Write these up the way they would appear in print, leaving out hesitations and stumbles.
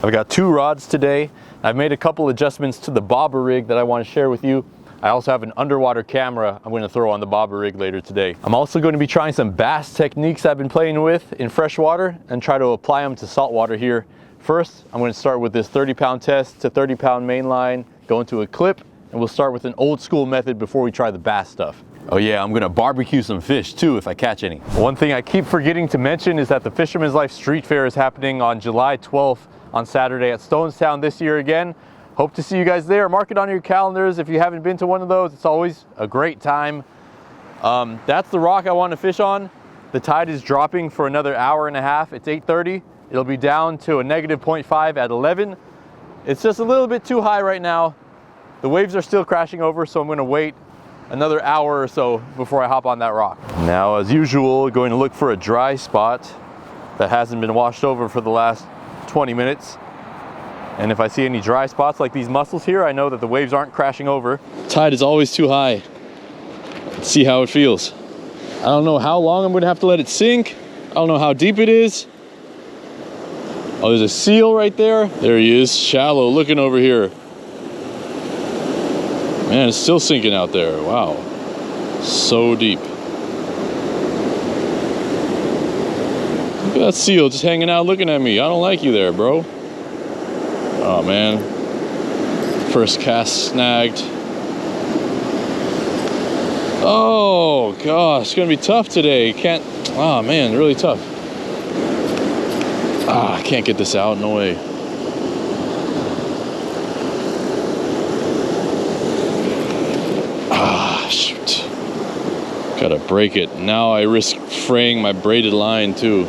I've got 2 rods today. I've made a couple adjustments to the bobber rig that I want to share with you. I also have an underwater camera I'm going to throw on the bobber rig later today. I'm also going to be trying some bass techniques I've been playing with in freshwater and try to apply them to saltwater here. First, I'm going to start with this 30-pound test to 30-pound main line, go into a clip, and we'll start with an old school method before we try the bass stuff. Oh yeah, I'm gonna barbecue some fish too if I catch any. One thing I keep forgetting to mention is that the Fisherman's Life Street Fair is happening on July 12th on Saturday at Stonestown this year again. Hope to see you guys there. Mark it on your calendars if you haven't been to one of those. It's always a great time. That's the rock I want to fish on. The tide is dropping for another hour and a half. It's 8:30. It'll be down to a negative 0.5 at 11. It's just a little bit too high right now. The waves are still crashing over, so I'm going to wait another hour or so before I hop on that rock. Now, as usual, going to look for a dry spot that hasn't been washed over for the last 20 minutes. And if I see any dry spots like these mussels here, I know that the waves aren't crashing over. Tide is always too high. Let's see how it feels. I don't know how long I'm going to have to let it sink. I don't know how deep it is. Oh, there's a seal right there. There he is, shallow, looking over here. Man, it's still sinking out there. Wow. So deep. Look at that seal just hanging out looking at me. I don't like you there, bro. Oh, man. First cast snagged. Oh, gosh. It's going to be tough today. Can't... Oh, man. Really tough. I can't get this out. No way. Shoot. Gotta break it. Now I risk fraying my braided line too.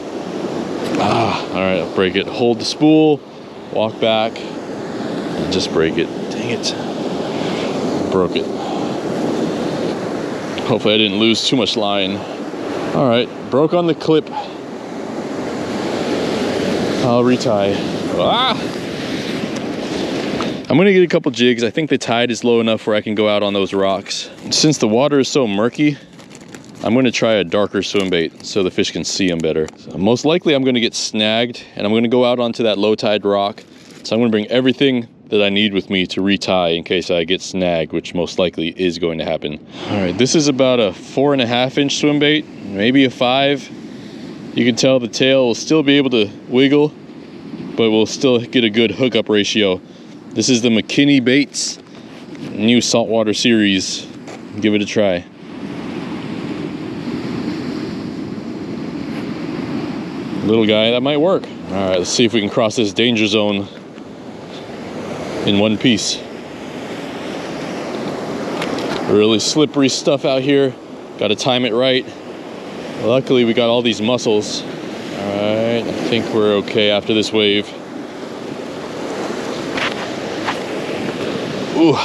All right, I'll break it. Hold the spool, walk back, and just break it. Dang it. Broke it. Hopefully I didn't lose too much line. All right, broke on the clip. I'll retie. I'm gonna get a couple jigs. I think the tide is low enough where I can go out on those rocks. Since the water is so murky, I'm gonna try a darker swim bait so the fish can see them better. So most likely I'm gonna get snagged and I'm gonna go out onto that low tide rock. So I'm gonna bring everything that I need with me to retie in case I get snagged, which most likely is going to happen. All right, this is about a 4.5-inch swim bait, maybe a 5. You can tell the tail will still be able to wiggle, but we'll still get a good hookup ratio. This is the McKinney Baits new saltwater series. Give it a try. Little guy, that might work. All right, let's see if we can cross this danger zone in one piece. Really slippery stuff out here. Got to time it right. Luckily, we got all these mussels. All right, I think we're okay after this wave. Ooh,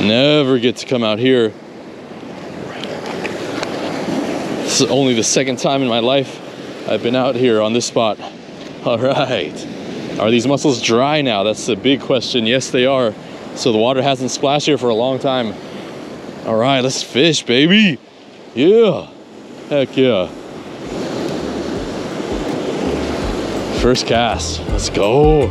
never get to come out here. This is only the second time in my life I've been out here on this spot. All right, are these mussels dry now? That's the big question. Yes, they are. So the water hasn't splashed here for a long time. All right, let's fish, baby. Yeah, heck yeah. First cast, let's go.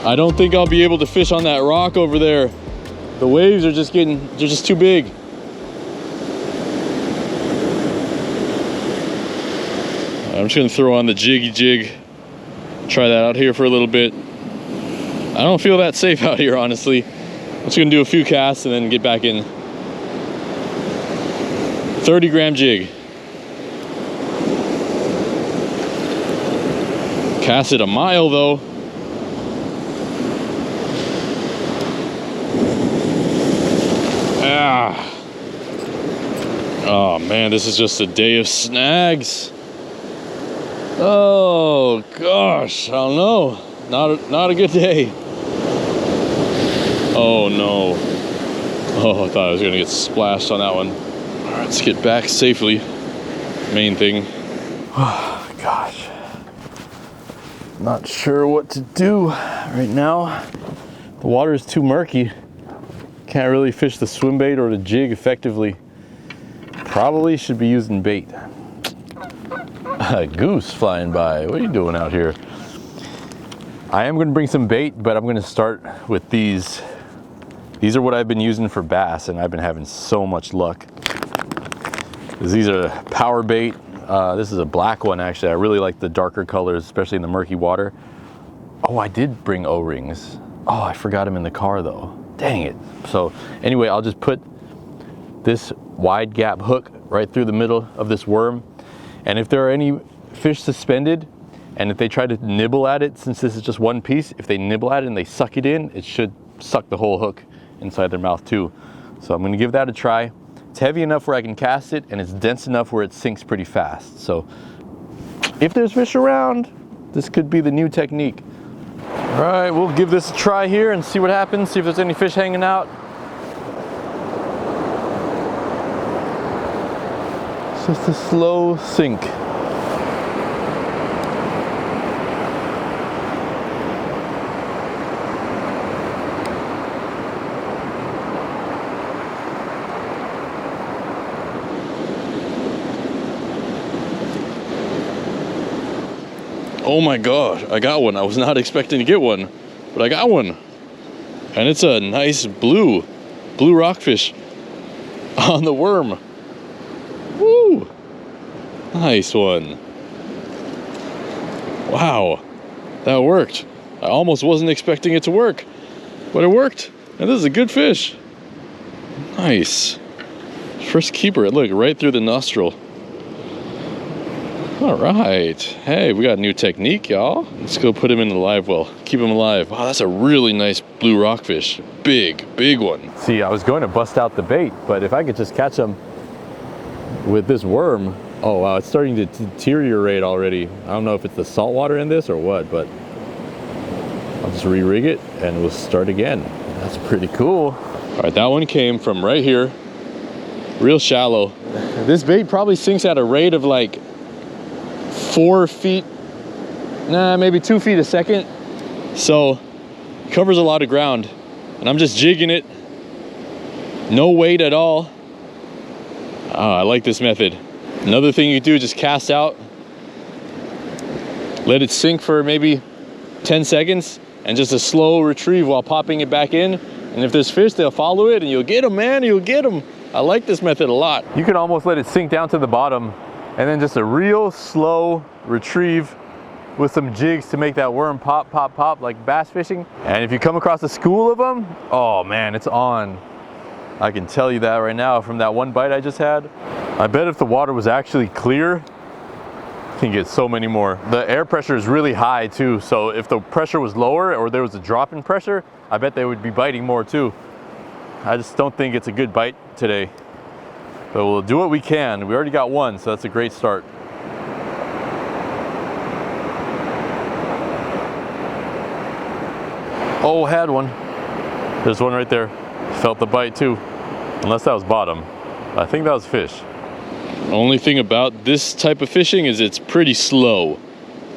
I don't think I'll be able to fish on that rock over there. The waves are just they're just too big. I'm just gonna throw on the jiggy jig. Try that out here for a little bit. I don't feel that safe out here, honestly. I'm just gonna do a few casts and then get back in. 30-gram jig. Cast it a mile though. Oh man, this is just a day of snags. Oh gosh, I don't know. Not a good day. Oh no. Oh, I thought I was gonna get splashed on that one. All right, let's get back safely. Main thing. Oh gosh. Not sure what to do right now. The water is too murky. Can't really fish the swim bait or the jig effectively. Probably should be using bait. A goose flying by. What are you doing out here? I am going to bring some bait, but I'm going to start with these. These are what I've been using for bass, and I've been having so much luck. These are power bait. This is a black one, actually. I really like the darker colors, especially in the murky water. Oh, I did bring O-rings. Oh, I forgot them in the car though. Dang it. So anyway, I'll just put this wide gap hook right through the middle of this worm. And if there are any fish suspended, and if they try to nibble at it, since this is just one piece, if they nibble at it and they suck it in, it should suck the whole hook inside their mouth too. So I'm gonna give that a try. It's heavy enough where I can cast it, and it's dense enough where it sinks pretty fast. So if there's fish around, this could be the new technique. All right, we'll give this a try here and see what happens, see if there's any fish hanging out. It's just a slow sink. Oh my God, I got one. I was not expecting to get one, but I got one. And it's a nice blue rockfish on the worm. Woo! Nice one. Wow, that worked. I almost wasn't expecting it to work, but it worked. And this is a good fish. Nice. First keeper, look, right through the nostril. All right, hey, we got a new technique, y'all. Let's go put him in the live well. Keep him alive. Wow, that's a really nice blue rockfish. Big one. See, I was going to bust out the bait, but if I could just catch him with this worm. Oh wow, it's starting to deteriorate already. I don't know if it's the salt water in this or what, but I'll just re-rig it and we'll start again. That's pretty cool. All right, that one came from right here, real shallow. This bait probably sinks at a rate of like 4 feet, maybe 2 feet a second. So covers a lot of ground, and I'm just jigging it. No weight at all. Oh, I like this method. Another thing you do, just cast out, let it sink for maybe 10 seconds, and just a slow retrieve while popping it back in. And if there's fish, they'll follow it, and you'll get them, man, you'll get them. I like this method a lot. You can almost let it sink down to the bottom, and then just a real slow retrieve with some jigs to make that worm pop, pop, pop, like bass fishing. And if you come across a school of them, oh man, it's on. I can tell you that right now from that one bite I just had. I bet if the water was actually clear, you can get so many more. The air pressure is really high too, so if the pressure was lower or there was a drop in pressure, I bet they would be biting more too. I just don't think it's a good bite today. But we'll do what we can. We already got one, so that's a great start. Oh, had one. There's one right there. Felt the bite too. Unless that was bottom. I think that was fish. Only thing about this type of fishing is it's pretty slow.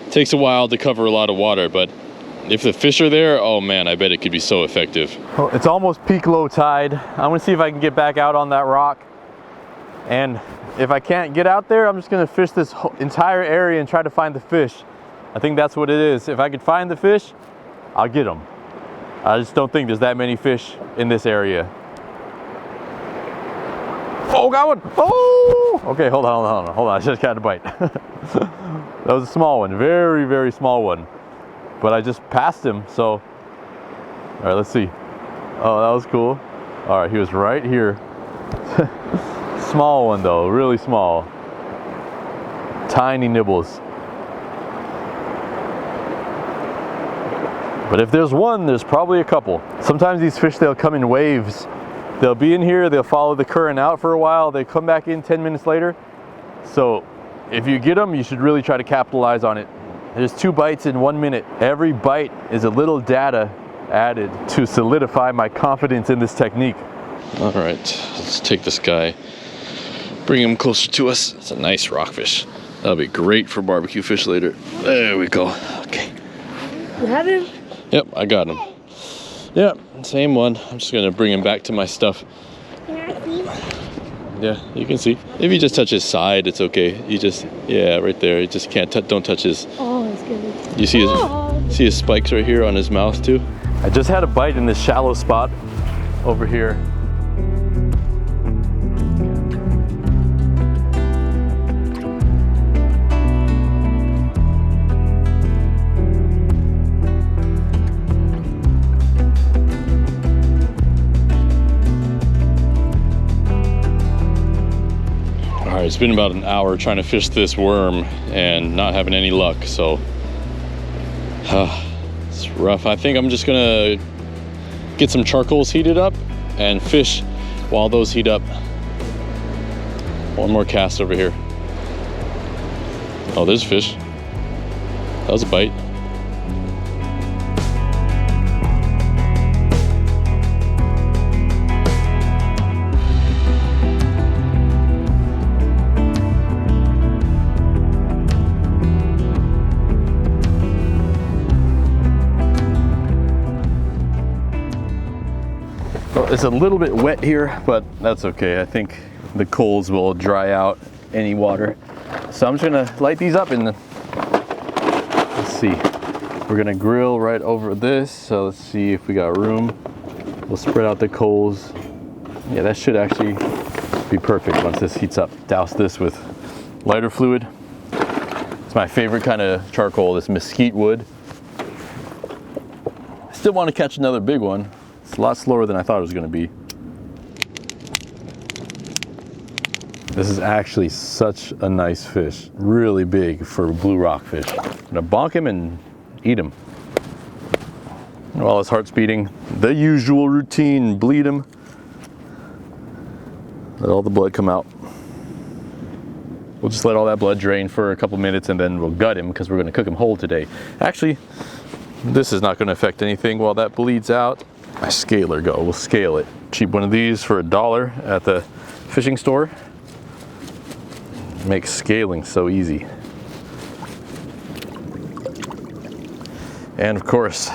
It takes a while to cover a lot of water, but if the fish are there, oh man, I bet it could be so effective. Well, it's almost peak low tide. I'm gonna see if I can get back out on that rock. And if I can't get out there, I'm just gonna fish this whole entire area and try to find the fish. I think that's what it is. If I could find the fish, I'll get them. I just don't think there's that many fish in this area. Oh, got one! Oh! Okay, hold on. I just got a bite. That was a small one, very, very small one. But I just passed him, so. All right, let's see. Oh, that was cool. All right, he was right here. Small one though, really small. Tiny nibbles. But if there's one, there's probably a couple. Sometimes these fish, they'll come in waves. They'll be in here, they'll follow the current out for a while, they come back in 10 minutes later. So if you get them, you should really try to capitalize on it. There's 2 bites in 1 minute. Every bite is a little data added to solidify my confidence in this technique. All right, let's take this guy, bring him closer to us. It's a nice rockfish. That'll be great for barbecue fish later. There we go. Okay, You have him? Yep, I got him. Yep, same one. I'm just gonna bring him back to my stuff. Can I see? Yeah, you can see. If you just touch his side, it's okay. You just, yeah, right there. You just can't, don't touch his. Oh, it's good. You see his spikes right here on his mouth too? I just had a bite in this shallow spot over here. All right, it's been about an hour trying to fish this worm and not having any luck, so it's rough. I think I'm just gonna get some charcoals heated up and fish while those heat up. One more cast over here. Oh, there's a fish. That was a bite. It's a little bit wet here, but that's okay. I think the coals will dry out any water. So I'm just gonna light these up and let's see. We're gonna grill right over this. So let's see if we got room. We'll spread out the coals. Yeah, that should actually be perfect once this heats up. Douse this with lighter fluid. It's my favorite kind of charcoal, this mesquite wood. I still want to catch another big one. It's a lot slower than I thought it was going to be. This is actually such a nice fish. Really big for blue rockfish. I'm going to bonk him and eat him. While his heart's beating, the usual routine, bleed him. Let all the blood come out. We'll just let all that blood drain for a couple minutes and then we'll gut him because we're going to cook him whole today. Actually, this is not going to affect anything while that bleeds out. My scaler go, we'll scale it. Cheap one of these for $1 at the fishing store. Makes scaling so easy. And of course,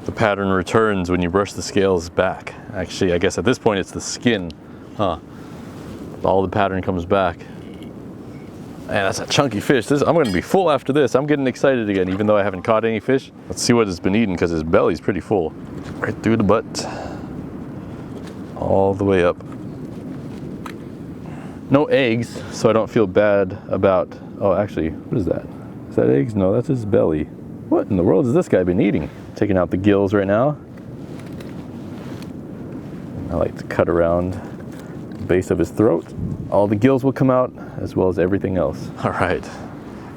the pattern returns when you brush the scales back. Actually, I guess at this point it's the skin, huh? All the pattern comes back. Man, that's a chunky fish. I'm gonna be full after this. I'm getting excited again, even though I haven't caught any fish. Let's see what it's been eating, because his belly's pretty full. Right through the butt, all the way up. No eggs, so I don't feel bad about, oh, actually, what is that? Is that eggs? No, that's his belly. What in the world has this guy been eating? Taking out the gills right now. I like to cut around the base of his throat. All the gills will come out, as well as everything else. All right,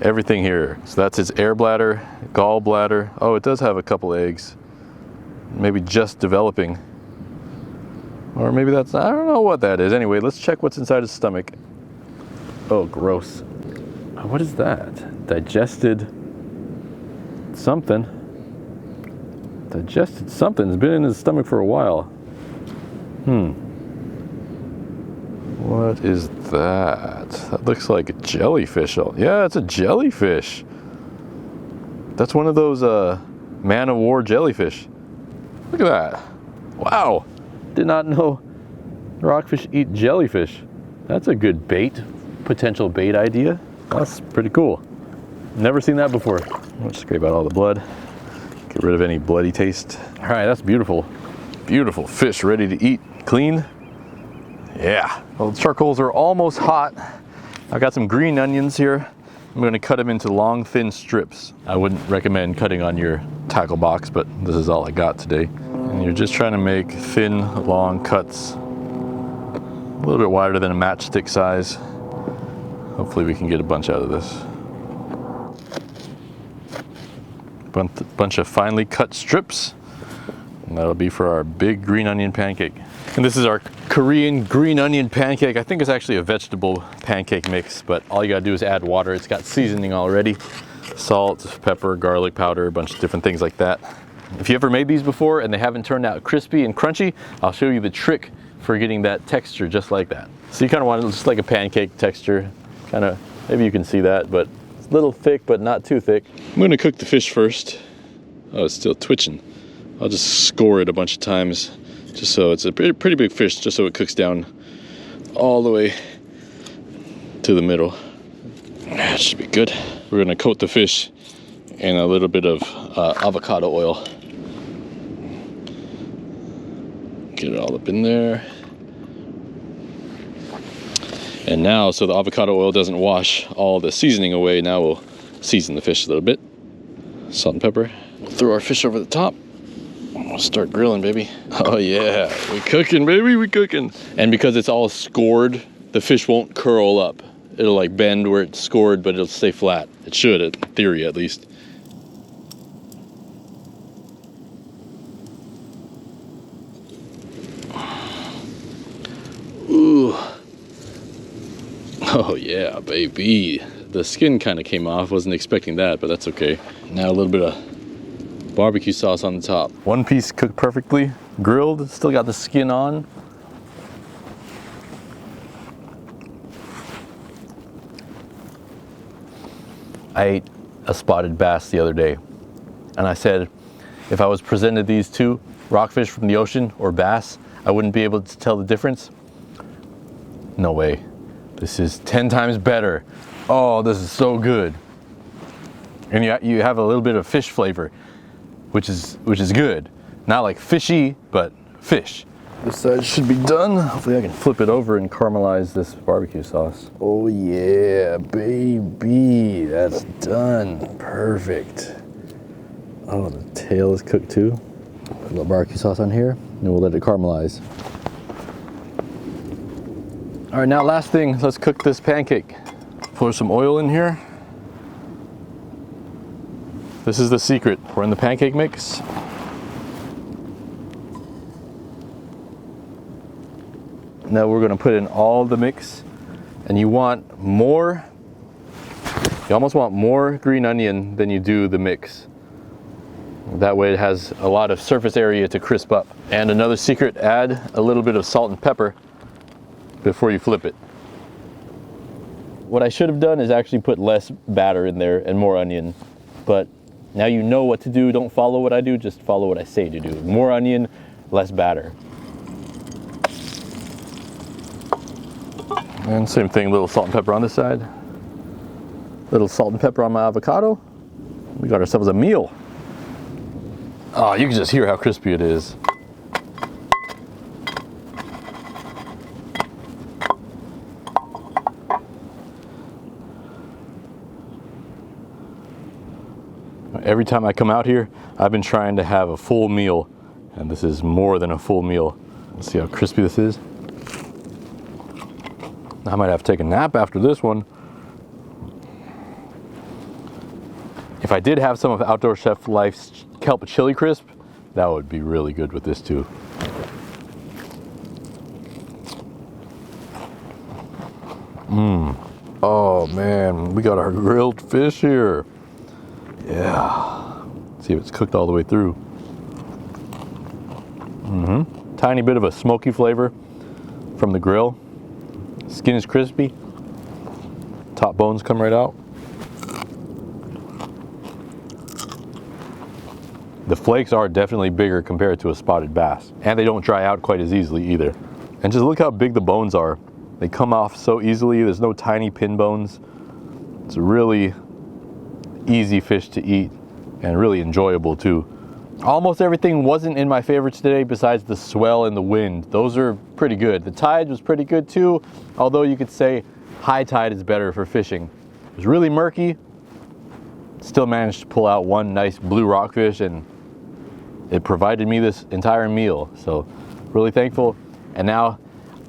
everything here. So that's his air bladder, gallbladder. Oh, it does have a couple eggs. Maybe just developing. Or maybe that's, I don't know what that is. Anyway, let's check what's inside his stomach. Oh, gross. What is that? Digested something. Digested something. It's been in his stomach for a while. What is that? That looks like a jellyfish. Yeah, it's a jellyfish. That's one of those man of war jellyfish. Look at that. Wow. Did not know rockfish eat jellyfish. That's a good bait, potential bait idea. That's pretty cool. Never seen that before. Let's scrape out all the blood. Get rid of any bloody taste. All right, that's beautiful. Beautiful fish ready to eat. Clean. Yeah. Well, the charcoals are almost hot. I've got some green onions here. I'm going to cut them into long, thin strips. I wouldn't recommend cutting on your tackle box, but this is all I got today. And you're just trying to make thin, long cuts. A little bit wider than a matchstick size. Hopefully we can get a bunch out of this. Bunch of finely cut strips. And that'll be for our big green onion pancake. And this is our Korean green onion pancake. I think it's actually a vegetable pancake mix, but all you gotta do is add water. It's got seasoning already. Salt, pepper, garlic powder, a bunch of different things like that. If you ever made these before and they haven't turned out crispy and crunchy, I'll show you the trick for getting that texture just like that. So you kind of want it just like a pancake texture. Kind of, maybe you can see that, but it's a little thick, but not too thick. I'm gonna cook the fish first. Oh, it's still twitching. I'll just score it a bunch of times just so it's a pretty big fish, just so it cooks down all the way to the middle. That should be good. We're gonna coat the fish in a little bit of avocado oil. Get it all up in there. And now, so the avocado oil doesn't wash all the seasoning away, now we'll season the fish a little bit. Salt and pepper. We'll throw our fish over the top. We'll start grilling, baby. Oh yeah, we cooking, baby, we cooking. And because it's all scored, the fish won't curl up. It'll like bend where it's scored, but it'll stay flat. It should, in theory at least. Ooh. Oh yeah, baby. The skin kind of came off. Wasn't expecting that, but that's okay. Now a little bit of barbecue sauce on the top. One piece cooked perfectly, grilled, still got the skin on. I ate a spotted bass the other day, and I said if I was presented these two, rockfish from the ocean or bass, I wouldn't be able to tell the difference. No way. This is 10 times better. Oh, this is so good. And you have a little bit of fish flavor, which is good. Not like fishy, but fish. This side should be done. Hopefully I can flip it over and caramelize this barbecue sauce. Oh yeah, baby, that's done. Perfect. Oh, the tail is cooked too. Put a little barbecue sauce on here, and we'll let it caramelize. All right, now last thing, let's cook this pancake. Pour some oil in here. This is the secret. We're in the pancake mix. Now we're gonna put in all the mix, and you almost want more green onion than you do the mix. That way it has a lot of surface area to crisp up. And another secret, add a little bit of salt and pepper before you flip it. What I should have done is actually put less batter in there and more onion, but now you know what to do. Don't follow what I do, just follow what I say to do. More onion, less batter. And same thing, a little salt and pepper on this side. Little salt and pepper on my avocado. We got ourselves a meal. Oh, you can just hear how crispy it is. Every time I come out here, I've been trying to have a full meal, and this is more than a full meal. Let's see how crispy this is. I might have to take a nap after this one. If I did have some of Outdoor Chef Life's kelp chili crisp, that would be really good with this too. Oh man, we got our grilled fish here. Yeah. See if it's cooked all the way through. Tiny bit of a smoky flavor from the grill. Skin is crispy. Top bones come right out. The flakes are definitely bigger compared to a spotted bass, and they don't dry out quite as easily either. And just look how big the bones are. They come off so easily. There's no tiny pin bones. It's a really easy fish to eat and really enjoyable too. Almost everything wasn't in my favorites today besides the swell and the wind. Those are pretty good. The tide was pretty good too, although you could say high tide is better for fishing. It was really murky. Still managed to pull out one nice blue rockfish, and it provided me this entire meal. So really thankful. And now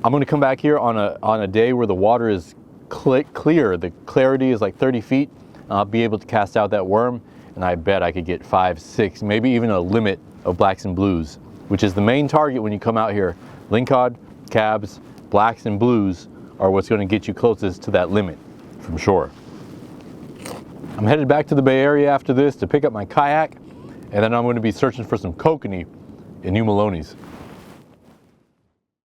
I'm gonna come back here on a day where the water is clear. The clarity is like 30 feet. I'll be able to cast out that worm, and I bet I could get 5, 6, maybe even a limit of blacks and blues, which is the main target when you come out here. Lingcod, cabs, blacks and blues are what's going to get you closest to that limit from shore. I'm headed back to the Bay Area after this to pick up my kayak, and then I'm going to be searching for some kokanee in New Melones.